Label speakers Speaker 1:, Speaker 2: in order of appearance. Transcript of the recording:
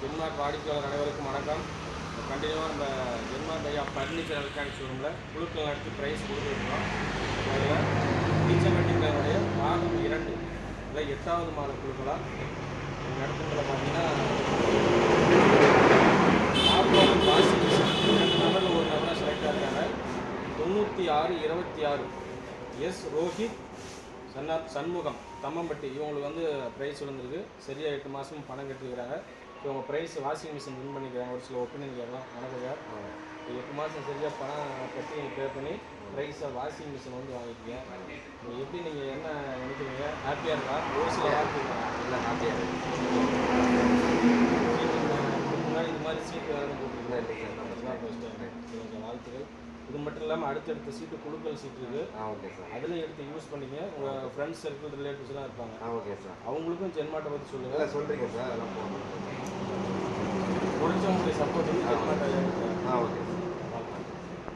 Speaker 1: ஜென்மார்ட் வாடிக்கையாளர் அனைவருக்கும் வணக்கம். கண்டினியூவாக நம்ம ஜென்மார்ட் ஐயா ஃபர்னிச்சர் எலக்ட்ரானிக்ஸ் ஷோரூமில் குழுக்கள் நடத்தி ப்ரைஸ் கொடுத்துருக்கோம். அதில் டீச்சர்னுடைய பாகம் 2 இல்லை 8வது மாத குழுக்களாக நடத்துகிறத பார்த்தீங்கன்னா வாஷிங் மிஷின் 2 நபரில் ஒரு நபராக செலக்ட் ஆகிருக்காங்க. 9626 எஸ் ரோஹித் சண்முகம் தம்மம்பட்டி இவங்களுக்கு வந்து ப்ரைஸ் விழுந்திருக்கு. சரியாக 8 மாதமும் பணம் கட்டிருக்கிறாங்க. இவங்க ப்ரைஸ் வாஷிங் மிஷின் வின் பண்ணிக்கிறாங்க. ஒரு சில ஒப்பீனியன் கேட்கலாம். வணக்கம் சார். 8 மாதம் சரியாக பணம் கட்டி பே பண்ணி ப்ரைஸை வாஷிங் மிஷின் வந்து வாங்கிட்டீங்க. எப்படி நீங்கள் என்ன நினைக்கிறீங்க? ஹாப்பியாக இருக்கா? ஒரு சில ஹாப்பியா இல்லை ஹாப்பியாக இருக்கு. முன்னாடி இந்த மாதிரி சீட்டு வேறு போட்டுருக்கீங்களா? இல்லை சார், வாழ்த்துக்கள். இது மட்டும் இல்லாமல் அடுத்தடுத்த சீட்டு குழுக்கள் சீட்டு இருக்குது.
Speaker 2: Okay sir.
Speaker 1: அதில் எடுத்து யூஸ் பண்ணிங்க. உங்கள் ஃப்ரெண்ட்ஸ் சர்க்கிள் ரிலேட்டிவ்ஸ்லாம் இருப்பாங்க.
Speaker 2: Okay sir.
Speaker 1: அவங்களுக்கும் ஜென்மாட்டை பற்றி சொல்லுங்கள்.
Speaker 2: சொல்கிறீங்க சார். அதெல்லாம்
Speaker 1: முடிஞ்சவங்களுடைய சப்போர்ட்